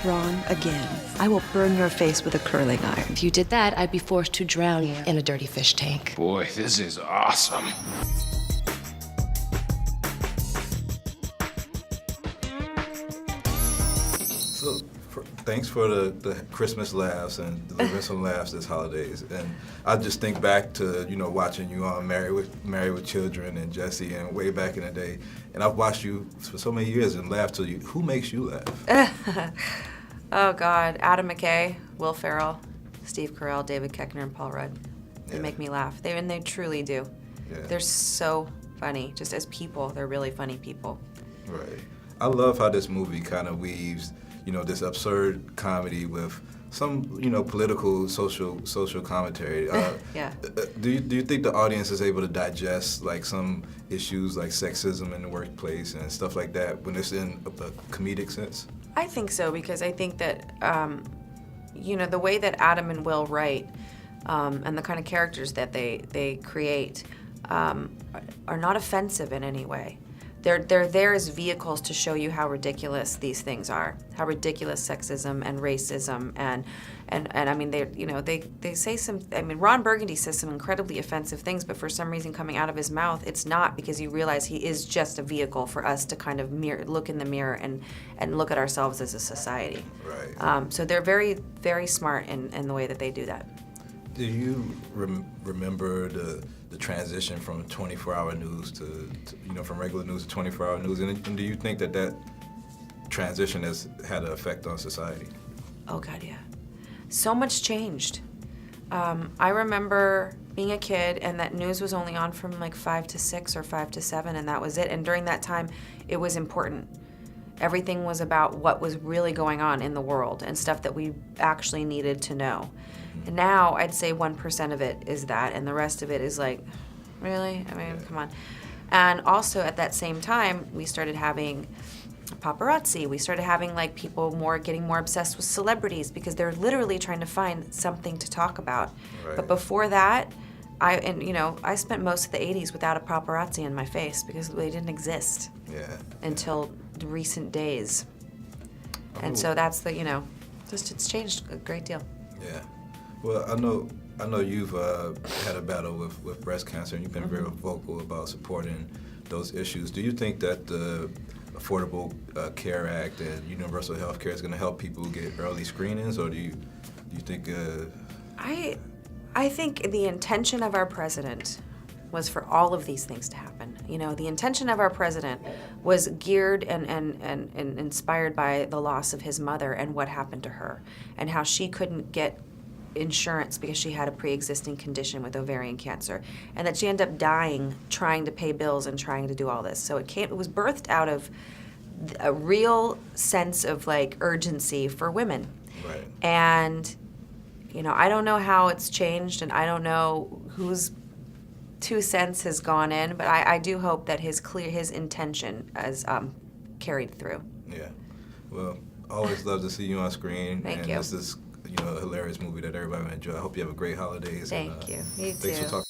Ron again, I will burn your face with a curling iron. If you did that, I'd be forced to drown you in a dirty fish tank. Boy, this is awesome. So, thanks for the Christmas laughs and delivering some laughs this holidays. And I just think back to, watching you on Married with Children and Jesse and way back in the day. And I've watched you for so many years and laughed to you. Who makes you laugh? Oh, God. Adam McKay, Will Ferrell, Steve Carell, David Koechner, and Paul Rudd. They make me laugh. They truly do. Yeah. They're so funny. Just as people, they're really funny people. Right. I love how this movie kind of weaves, this absurd comedy with some, political, social commentary. Yeah. Do you think the audience is able to digest like some issues like sexism in the workplace and stuff like that when it's in a comedic sense? I think so, because I think that, the way that Adam and Will write and the kind of characters that they create are not offensive in any way. They're there as vehicles to show you how ridiculous these things are, how ridiculous sexism and racism and I mean they say some. I mean, Ron Burgundy says some incredibly offensive things, but for some reason coming out of his mouth, it's not, because you realize he is just a vehicle for us to kind of look in the mirror and look at ourselves as a society. Right. So they're very, very smart in the way that they do that. Do you remember the transition from 24-hour news to from regular news to 24-hour news, and do you think that transition has had an effect on society? Oh, God, yeah. So much changed. I remember being a kid and that news was only on from like 5 to 6 or 5 to 7, and that was it. And during that time, it was important. Everything was about what was really going on in the world and stuff that we actually needed to know. And now I'd say 1% of it is that, and the rest of it is like, really? I mean, come on. And also at that same time, we started having paparazzi. We started having like people getting more obsessed with celebrities because they're literally trying to find something to talk about. Right. But before that, I spent most of the 80s without a paparazzi in my face because they didn't exist until the recent days. And so that's it's changed a great deal. Yeah. Well, I know you've had a battle with breast cancer, and you've been very vocal about supporting those issues. Do you think that the Affordable Care Act and universal health care is going to help people get early screenings, or do you think? I think the intention of our president was for all of these things to happen. The intention of our president was geared and inspired by the loss of his mother and what happened to her, and how she couldn't get insurance because she had a pre-existing condition with ovarian cancer, and that she ended up dying trying to pay bills and trying to do all this. So it was birthed out of a real sense of like urgency for women. Right. And I don't know how it's changed, and I don't know whose 2 cents has gone in, but I do hope that his intention has carried through. Yeah. Well, always love to see you on screen. Thank and you. This is a hilarious movie that everybody will enjoy. I hope you have a great holidays. Thank you. You too. Thanks for talking.